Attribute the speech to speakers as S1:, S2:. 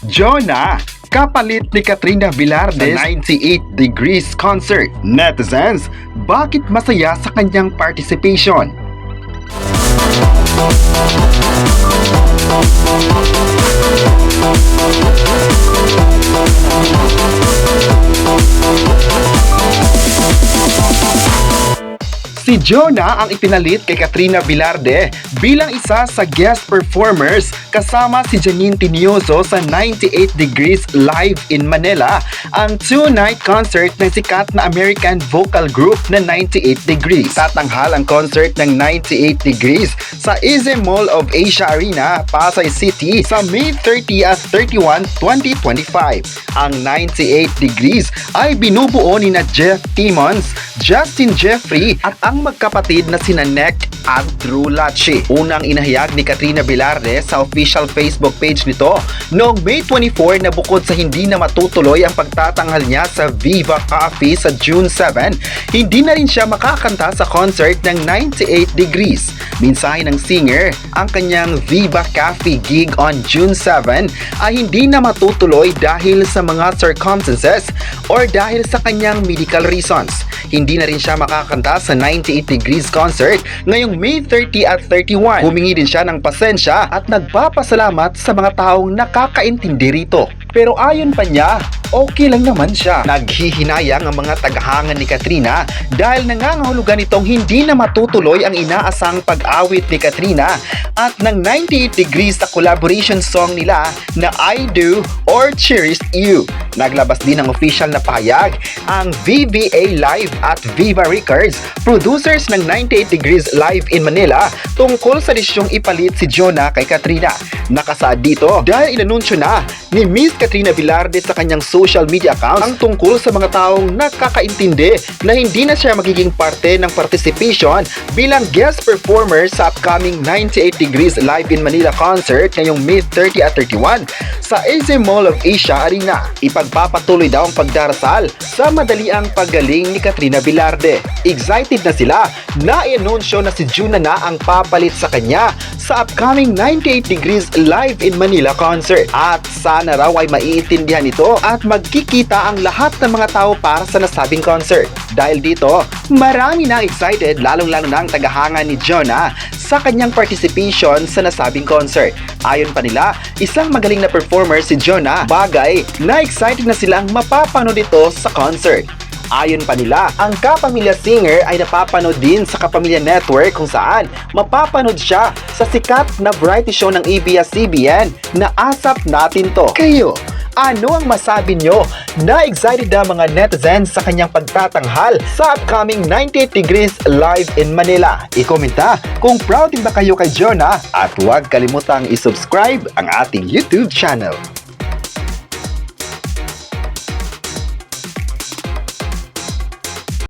S1: Jonah, kapalit ni Katrina Velarde sa 98 Degrees concert. Netizens, bakit masaya sa kanyang participation? Si Jonah ang ipinalit kay Katrina Velarde bilang isa sa guest performers kasama si Janine Tinioso sa 98 Degrees Live in Manila, ang two-night concert ng sikat na American vocal group na 98 Degrees. Tatanghal ang concert ng 98 Degrees sa Easy Mall of Asia Arena, Pasay City sa May 30 at 31, 2025. Ang 98 Degrees ay binubuo ni na Jeff Timmons, Justin Jeffrey at ang magkapatid na sina Neck at Drew Lachi. Unang inahayag ni Katrina Velarde sa official Facebook page nito noong May 24 na bukod sa hindi na matutuloy ang pagtatanghal niya sa Viva Coffee sa June 7, hindi na rin siya makakanta sa concert ng 98 Degrees. Mensahe ng singer, ang kanyang Viva Coffee gig on June 7 ay hindi na matutuloy dahil sa mga circumstances or dahil sa kanyang medical reasons. Hindi na rin siya makakanta sa 98 Degrees concert ngayong May 30 at 31. Humingi din siya ng pasensya at nagpapasalamat sa mga taong nakakaintindi rito. Pero ayon pa niya, okay lang naman siya. Naghihinayang ang mga tagahanga ni Katrina dahil nangangahulugan itong hindi na matutuloy ang inaasang pag-awit ni Katrina at ng 98 Degrees sa collaboration song nila na I Do or Cherished You. Naglabas din ng official na pahayag ang VVA Live at Viva Records, producers ng 98 Degrees Live in Manila, tungkol sa desisyong ipalit si Jonah kay Katrina. Nakasaad dito dahil inanunsyo na ni Miss Katrina Velarde sa kanyang social media accounts ang tungkol sa mga taong nakakaintindi na hindi na siya magiging parte ng participation bilang guest performer sa upcoming 98 Degrees Live in Manila concert ngayong May 30 at 31 sa Easy Mall of Asia Arena. Ipagpapatuloy daw ang pagdarasal sa madaliang paggaling ni Katrina Velarde. Excited na sila na i-anunsyo na si Jonah na ang papalit sa kanya sa upcoming 98 Degrees Live in Manila concert. At sana raw ay maiintindihan ito at magkikita ang lahat ng mga tao para sa nasabing concert. Dahil dito, marami na excited, lalong-lalo na ang tagahanga ni Jonah sa kanyang participation sa nasabing concert. Ayon pa nila, isang magaling na performer si Jonah, bagay na excited na silang mapapanood ito sa concert. Ayon pa nila, ang Kapamilya singer ay napapanood din sa Kapamilya Network kung saan mapapanood siya sa sikat na variety show ng ABS-CBN na Asap Natin To. Kayo, ano ang masabi nyo? Na-excited na mga netizens sa kanyang pagtatanghal sa upcoming 98 Degrees Live in Manila? I-komenta kung proud din ba kayo kay Jonah at huwag kalimutang i-subscribe ang ating YouTube channel.